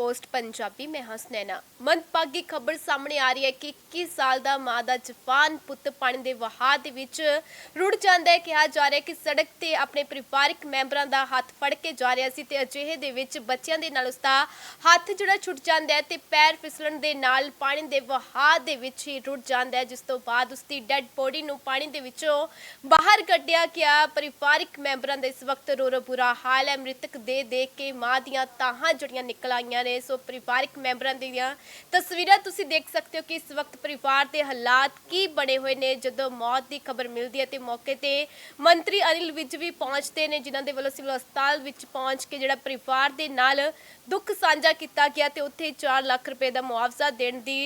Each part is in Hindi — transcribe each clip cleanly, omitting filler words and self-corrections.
पोस्ट पंजाबी में हसनैना। मंदभागी खबर सामने आ रही है कि 21 साल का मां का जवान पुत पानी के वहाव के विच रुड़ जाता है। कहा जा रहा है कि सड़क ते अपने परिवारक मैंबरां दा हाथ फड़ के जा रहा सी ते अजिहे दे विच बच्चियां दे नाल उसदा हाथ जिहड़ा छुट जाता है ते पैर फिसलण दे नाल पानी के वहाव दे विच ही रुड़ जाता है, जिस तो बाद उसकी डैड बॉडी नूं पानी दे विचों बाहर कढिया गया। परिवारक मैंबरां दा इस वक्त रो रो बुरा हाल है। मृतक दे देख के मां दियां ताहां जड़ियां निकल आईयां ने। सो परिवारक मैंबरां दियां तस्वीरां तुसीं देख सकते हो कि इस वक्त परिवार के हालात की बने हुए ने। जदों मौत की खबर मिलती है तो मौके ते मंत्री अनिल विज भी पहुंचते हैं, जिन्हां दे वल्लों सिविल हस्पताल विच पहुंच के जिहड़ा परिवार दे नाल दुख साझा किया गया ते उत्थे 4 लाख रुपए का मुआवजा देण दी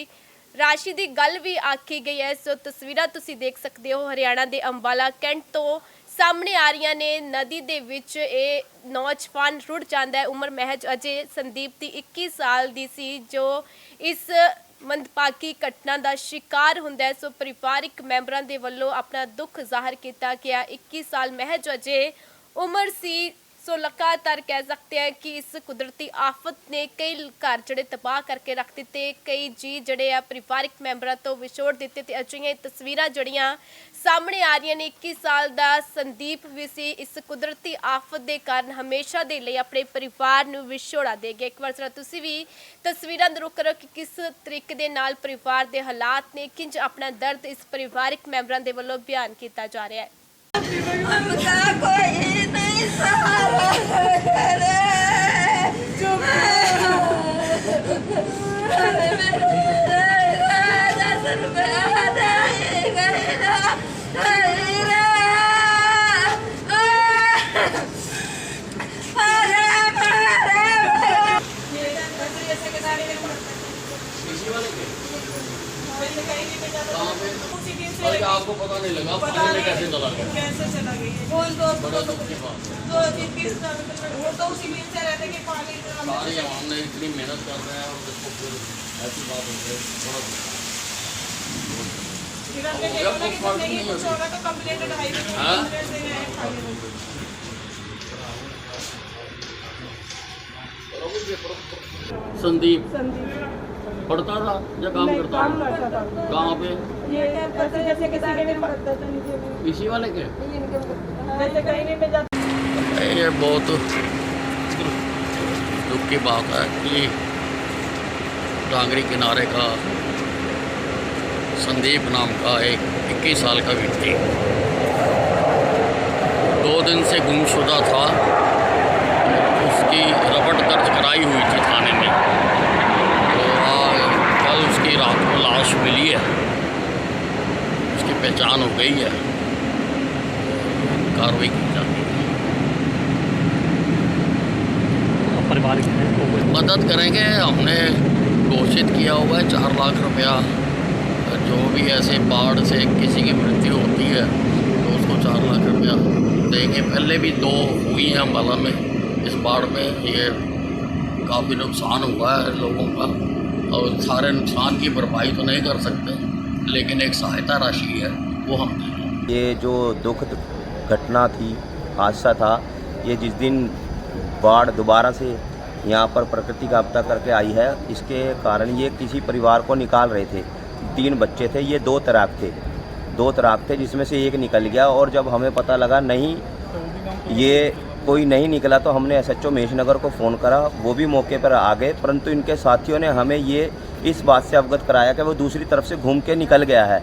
राशि की गल भी आखी गई है। सो तस्वीरां तुसीं देख सकते हो हरियाणा के अंबाला कैंट तो सामने आ रही ने। नदी दे विच ये नौजवान रुड़ जाता है। उम्र महज अजय संदीप की 21 साल की सी जो इस मंदभागी घटना का शिकार हुंदा है। सो परिवारक मैंबरां दे वल्लों अपना दुख जाहिर किया गया। 21 साल महज अजय उम्र सी। सो लगातार कह सकते हैं कि इस कुदरती आफत ने कई घर जड़े तबाह करके रख दिते, कई जी जड़े आ परिवारक मैंबरां तो विछोड़ दिते ते अजिहियां तस्वीरां जड़ियां सामने आ रही ने। 21 साल का संदीप भी सी इस कुदरती आफत के कारण हमेशा दे लई अपने परिवार नूं विछोड़ा दे गया। एक बार जरा तुसीं भी तस्वीरां दे रुख करो कि किस तरीके दे नाल परिवार के हालात ने, किंज अपना दर्द इस परिवारक मैंबरां दे वल्लों बयान किया जा रहा है। अरे आपको पता नहीं लगा पानी में कैसे चला गया? कैसे चला गया? कौन दोस्त को तो 20 साल वो तो उसी में से रहते कि पानी सारे हमने इतनी मेहनत कर रहे हैं और देखो फिर ऐसी बात हो गई। थोड़ा नहीं कुछ होगा तो कंप्लेंट संदीप पढ़ता था या काम करता था? कहाँ पे? जैसे किसी के भी पढ़ता था नीचे इसी वाले के? वैसे कहीं नहीं मैं जाता। ये बहुत दुख की बात है कि टांगरी किनारे का संदीप नाम का एक 21 साल का व्यक्ति 2 दिन से गुमशुदा था। उसकी रपट दर्ज कराई हुई थी थाने में, तो कल उसकी रात को लाश मिली है। उसकी पहचान हो गई है, कार्रवाई की जाती है। परिवार मदद करेंगे। हमने घोषित किया हुआ है 4 लाख रुपया। जो भी ऐसे बाढ़ से किसी की मृत्यु होती है तो उसको 4 लाख रुपया देंगे। पहले भी 2 हुई हैं अंबाला में। इस बाढ़ में ये काफ़ी नुकसान हुआ है लोगों का, और सारे नुकसान की भरपाई तो नहीं कर सकते, लेकिन एक सहायता राशि है वो हम देंगे। ये जो दुखद घटना थी, हादसा था, ये जिस दिन बाढ़ दोबारा से यहाँ पर प्रकृति का आपदा करके आई है, इसके कारण ये किसी परिवार को निकाल रहे थे। 3 बच्चे थे, ये 2 तराक थे जिसमें से एक निकल गया। और जब हमें पता लगा नहीं ये कोई नहीं निकला तो हमने SHO महेशनगर को फ़ोन करा, वो भी मौके पर आ गए, परंतु इनके साथियों ने हमें ये इस बात से अवगत कराया कि वो दूसरी तरफ से घूम के निकल गया है,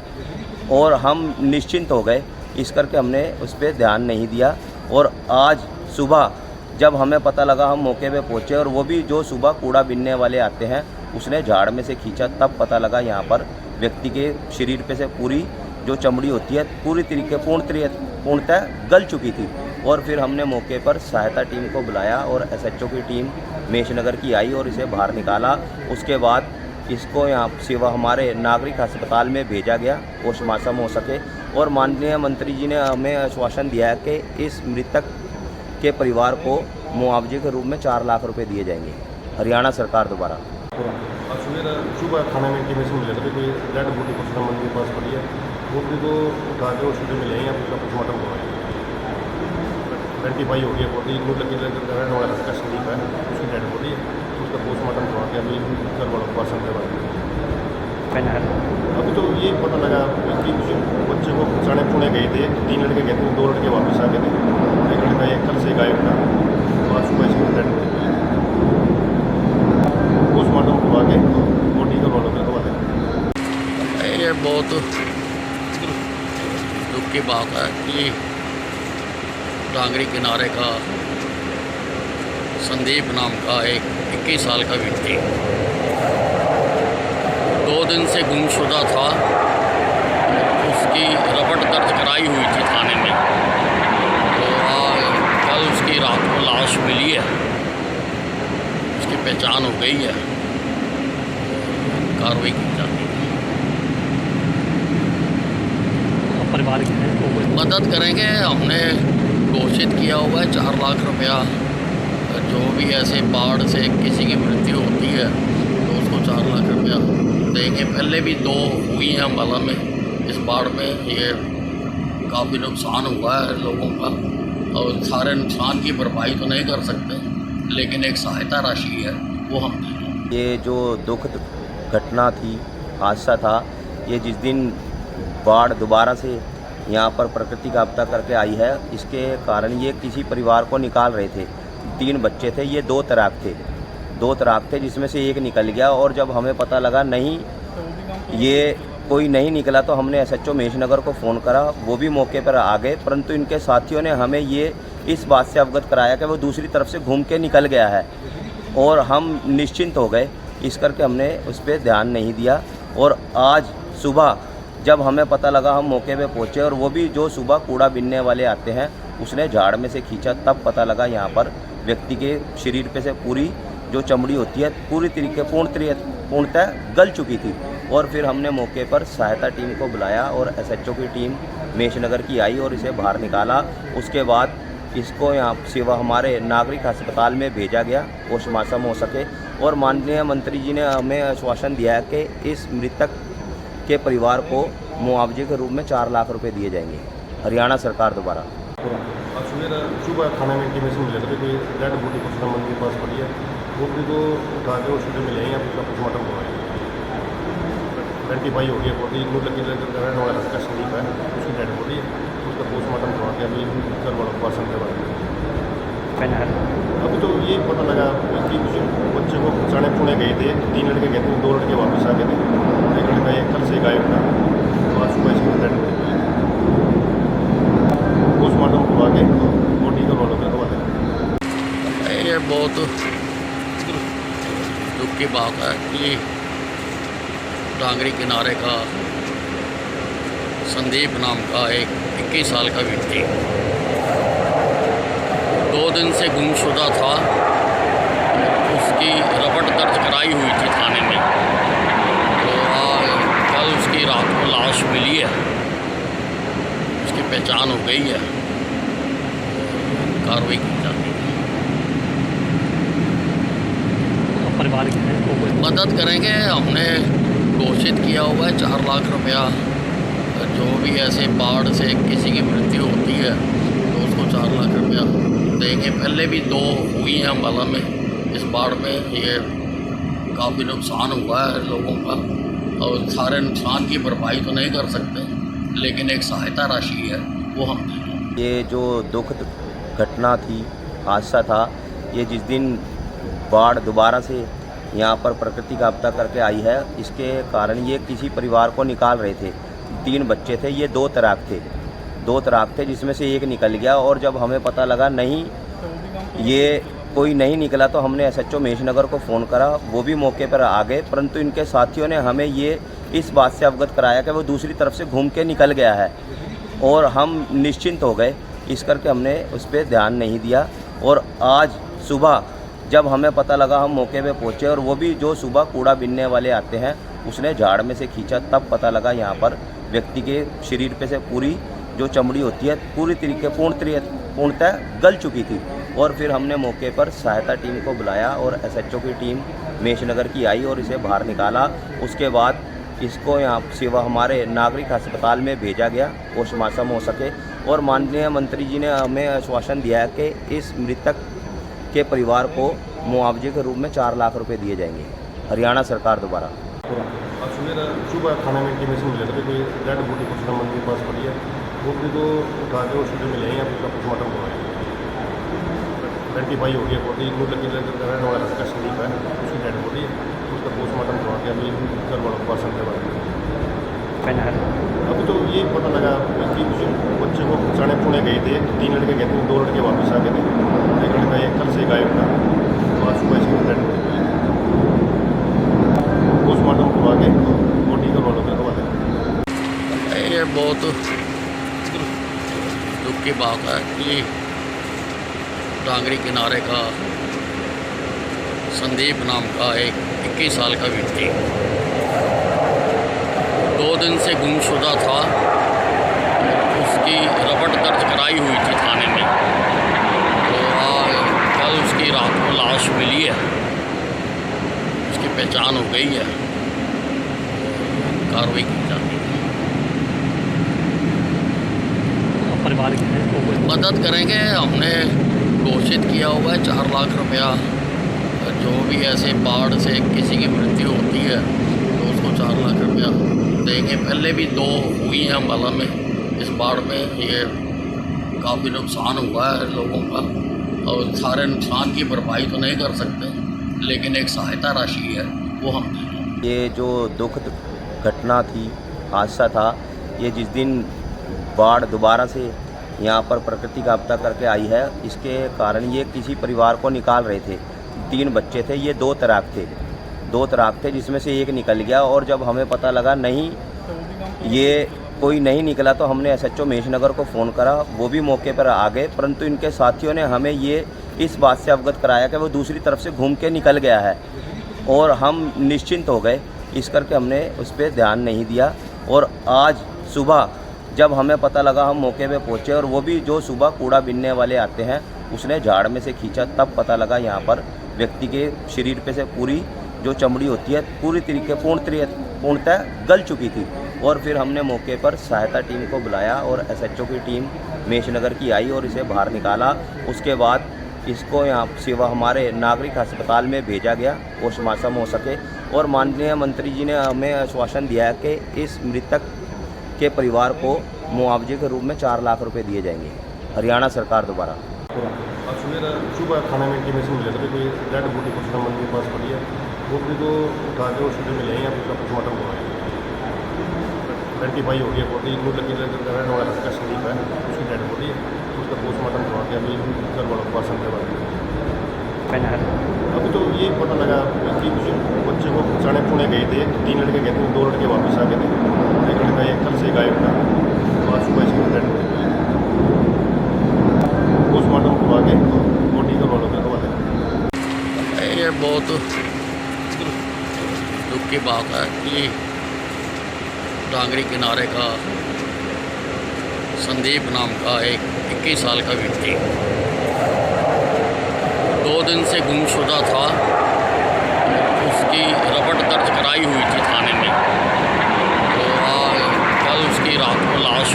और हम निश्चिंत हो गए। इस करके हमने उस पर ध्यान नहीं दिया। और आज सुबह जब हमें पता लगा हम मौके पे पहुँचे, और वो भी जो सुबह कूड़ा बीनने वाले आते हैं उसने झाड़ में से खींचा, तब पता लगा यहाँ पर व्यक्ति के शरीर पे से पूरी जो चमड़ी होती है पूरी तरीके पूर्णतः गल चुकी थी। और फिर हमने मौके पर सहायता टीम को बुलाया और SHO की टीम महेशनगर की आई और इसे बाहर निकाला। उसके बाद इसको यहाँ सिवा हमारे नागरिक अस्पताल में भेजा गया पोस्टमार्टम हो सके। और माननीय मंत्री जी ने हमें आश्वासन दिया है कि इस मृतक के परिवार को मुआवजे के रूप में 4 लाख रुपए दिए जाएंगे हरियाणा सरकार द्वारा। सुबह थाने में इंटीमेशन मिला था कि कोई डेड बॉडी को मंदिर के पास पड़ी है, बॉडी को उठा के हॉस्पिटल में ले आए, उसका पोस्टमार्टम करवाया। आइडेंटिफाई हो गया बॉडी, संदीप है, उसकी डेड बॉडी है, उसका पोस्टमार्टम करवा के अभी घर वालों को पर्सन के बाद पहना है अभी तो ये पता लगा कि कुछ बच्चे को बचाने पुणे गए थे, 3 लड़के गए थे, 2 लड़के वापस आ गए थे। एक लड़का एक कल से गायब था, आज सुबह इसकी डेड पोस्टमार्टम करवा के बॉडी घर वालों को हवाले किया। ये बहुत दुख की बात है कि डांगरी किनारे का संदीप नाम का एक 21 साल का व्यक्ति 2 दिन से गुमशुदा था। उसकी रपट दर्ज कराई हुई थी थाने में, तो कल उसकी रात को लाश मिली है, उसकी पहचान हो गई है, कार्रवाई की जाती है। परिवार के हैं तो कोई मदद करेंगे, हमने घोषित किया हुआ है 4 लाख रुपया। जो भी ऐसे बाढ़ से किसी की मृत्यु होती है तो उसको 4 लाख रुपया देंगे। पहले भी 2 हुई हैं अम्बाला में, इस बाढ़ में ये काफ़ी नुकसान हुआ है लोगों का, और सारे नुकसान की भरपाई तो नहीं कर सकते, लेकिन एक सहायता राशि है वो हम देंगे। ये जो दुखद घटना थी, हादसा था, ये जिस दिन बाढ़ दोबारा से यहाँ पर प्राकृतिक आपदा करके आई है, इसके कारण ये किसी परिवार को निकाल रहे थे। 3 बच्चे थे, ये 2 तराक थे जिसमें से एक निकल गया, और जब हमें पता लगा नहीं ये कोई नहीं निकला तो हमने एसएचओ महेशनगर को फ़ोन करा, वो भी मौके पर आ गए, परंतु इनके साथियों ने हमें ये इस बात से अवगत कराया कि वो दूसरी तरफ से घूम के निकल गया है, और हम निश्चिंत हो गए। इस करके हमने उस पर ध्यान नहीं दिया, और आज सुबह जब हमें पता लगा हम मौके पे पहुँचे, और वो भी जो सुबह कूड़ा बीनने वाले आते हैं उसने झाड़ में से खींचा, तब पता लगा यहाँ पर व्यक्ति के शरीर पे से पूरी जो चमड़ी होती है पूरी तरीके पूर्णतः गल चुकी थी। और फिर हमने मौके पर सहायता टीम को बुलाया और एसएचओ की टीम महेशनगर की आई और इसे बाहर निकाला। उसके बाद इसको यहाँ सेवा हमारे नागरिक अस्पताल में भेजा गया पोस्टमार्टम हो सके, और माननीय मंत्री जी ने हमें आश्वासन दिया है कि इस मृतक के परिवार को मुआवजे के रूप में 4 लाख रुपए दिए जाएंगे हरियाणा सरकार द्वारा। आज सुबह थाने में इंटीमेशन मिला था कि कोई डेड बॉडी कुछ संबंध के पास पड़ी है, बॉडी को उठा के हॉस्पिटल में ले आए, उसका पोस्टमार्टम करवाएंगे। आइडेंटिफाई हो गया बॉडी, रहने वाला लड़का संदीप है, उसकी डेड बॉडी है, उसका पोस्टमार्टम करवा के अभी घर वालों को पर्सन के बाद पहना है अभी तो ये पता लगा कि कुछ बच्चे को बचाने पुणे गए थे, 3 लड़के गए थे, 2 लड़के वापस आ गए थे। एक लड़का एक कल से गायब था, आज सुबह इसकी डेड पोस्टमार्टम करवा के बॉडी घर वालों को हवाले किया। ये बहुत दुख की बात है कि डांगरी किनारे का संदीप नाम का एक 21 साल का व्यक्ति 2 दिन से गुमशुदा था। उसकी रपट दर्ज कराई हुई थी थाने में, तो कल उसकी रात को लाश मिली है, उसकी पहचान हो गई है, कार्रवाई की जाती है। परिवार के हैं तो कोई मदद करेंगे, हमने घोषित किया हुआ है 4 लाख रुपया। जो भी ऐसे बाढ़ से किसी की मृत्यु होती है तो उसको 4 लाख रुपया देंगे। पहले भी 2 हुई हैं अम्बाला में, इस बाढ़ में ये काफ़ी नुकसान हुआ है लोगों का, और सारे नुकसान की भरपाई तो नहीं कर सकते, लेकिन एक सहायता राशि है वो हम देंगे। ये जो दुखद घटना थी, हादसा था, ये जिस दिन बाढ़ दोबारा से यहाँ पर प्राकृतिक आपदा करके आई है, इसके कारण ये किसी परिवार को निकाल रहे थे। 3 बच्चे थे, ये 2 तराक थे जिसमें से एक निकल गया, और जब हमें पता लगा नहीं ये कोई नहीं निकला तो हमने एसएचओ महेशनगर को फ़ोन करा, वो भी मौके पर आ गए, परंतु इनके साथियों ने हमें ये इस बात से अवगत कराया कि वो दूसरी तरफ से घूम के निकल गया है, और हम निश्चिंत हो गए। इस करके हमने उस पर ध्यान नहीं दिया, और आज सुबह जब हमें पता लगा हम मौके पे पहुँचे, और वो भी जो सुबह कूड़ा बीनने वाले आते हैं उसने झाड़ में से खींचा, तब पता लगा यहाँ पर व्यक्ति के शरीर पे से पूरी जो चमड़ी होती है पूरी तरीके पूर्णतः गल चुकी थी। और फिर हमने मौके पर सहायता टीम को बुलाया और एसएचओ की टीम महेशनगर की आई और इसे बाहर निकाला। उसके बाद इसको यहाँ सेवा हमारे नागरिक अस्पताल में भेजा गया पोस्टमार्टम हो सके, और माननीय मंत्री जी ने हमें आश्वासन दिया है कि इस मृतक के परिवार को मुआवजे के रूप में 4 लाख रुपए दिए जाएंगे। हरियाणा सरकार द्वारा। आज सुबह थाने में इंटीमेशन मिला था कि कोई डेड बॉडी कुछ मंदिर के पास पड़ी है। बॉडी को उठा के हॉस्पिटल में ले आए, उसका पोस्टमार्टम करवाया। आइडेंटिफाई हो गया बॉडी, इनको लगी रहने वाला लड़का संदीप है, उसकी डेड बॉडी है। उसका पोस्टमार्टम करवा के अभी घर वालों को पास करवा दिया। अभी तो ये पता लगा कि कुछ बच्चे को बचाने पुणे गए थे, 3 लड़के गए थे, 2 लड़के वापस आ गए थे। एक लड़का एक कल से गायब था, आज सुबह इसकी डेड बॉडी पोस्टमार्टम करवा के बॉडी घर वालों को करवा दिया। ये बहुत दुख की बात है कि डांगरी किनारे का संदीप नाम का एक 21 साल का व्यक्ति 2 दिन से गुमशुदा था। उसकी रपट दर्ज कराई हुई थी थाने में, तो कल उसकी रात को लाश मिली है, उसकी पहचान हो गई है, कार्रवाई की जाती है। परिवार के हैं तो कोई मदद करेंगे। हमने घोषित किया हुआ है 4 लाख रुपया। जो भी ऐसे बाढ़ से किसी की मृत्यु होती है तो उसको 4 लाख रुपया देंगे। पहले भी 2 हुई हैं अम्बाला में, इस बाढ़ में ये काफ़ी नुकसान हुआ है लोगों का, और सारे नुकसान की भरपाई तो नहीं कर सकते, लेकिन एक सहायता राशि है वो हम देंगे। ये जो दुखद घटना थी, हादसा था, ये जिस दिन बाढ़ दोबारा से यहाँ पर प्राकृतिक आपदा करके आई है, इसके कारण ये किसी परिवार को निकाल रहे थे। 3 बच्चे थे, ये 2 तराक थे जिसमें से एक निकल गया। और जब हमें पता लगा नहीं ये कोई नहीं निकला तो हमने SHO महेशनगर को फ़ोन करा, वो भी मौके पर आ गए, परंतु इनके साथियों ने हमें ये इस बात से अवगत कराया कि वो दूसरी तरफ से घूम के निकल गया है, और हम निश्चिंत हो गए। इस करके हमने उस पर ध्यान नहीं दिया। और आज सुबह जब हमें पता लगा, हम मौके पे पहुंचे, और वो भी जो सुबह कूड़ा बीनने वाले आते हैं उसने झाड़ में से खींचा, तब पता लगा यहाँ पर व्यक्ति के शरीर पे से पूरी जो चमड़ी होती है पूरी तरीके पूर्णतः गल चुकी थी। और फिर हमने मौके पर सहायता टीम को बुलाया और SHO की टीम महेशनगर की आई और इसे बाहर निकाला। उसके बाद इसको यहाँ सेवा हमारे नागरिक अस्पताल में भेजा गया पोस्टमार्टम हो सके। और माननीय मंत्री जी ने हमें आश्वासन दिया है कि इस मृतक के परिवार को मुआवजे के रूप में 4 लाख रुपए दिए जाएंगे हरियाणा सरकार द्वारा। आज सुबह थाने में इंटीमेशन मिला था कि कोई डेड बॉडी कुछ मंदिर के पास पड़ी है। बॉडी को उठा के हॉस्पिटल में ले आए, उसका पोस्टमार्टम करवाया। आइडेंटिफाई हो गया बॉडी, इनको लगी रहने वाला लड़का संदीप है, उसकी डेड बॉडी है। उसका पोस्टमार्टम करवा के अभी घर वालों को पास करवा दिया। अभी तो ये पता लगा कि कुछ बच्चे को बचाने पुणे गए थे, 3 लड़के गए थे, 2 लड़के वापस आ गए थे। एक लड़का एक कल से गायब था, आज सुबह इसकी डेड बॉडी पोस्टमार्टम करवा के बॉडी घर वालों को करवा दिया। ये बहुत दुख की बात है कि डांगरी किनारे का संदीप नाम का एक 21 साल का व्यक्ति 2 दिन से गुमशुदा था। उसकी रपट दर्ज कराई हुई थी थाने में, तो कल उसकी रात को लाश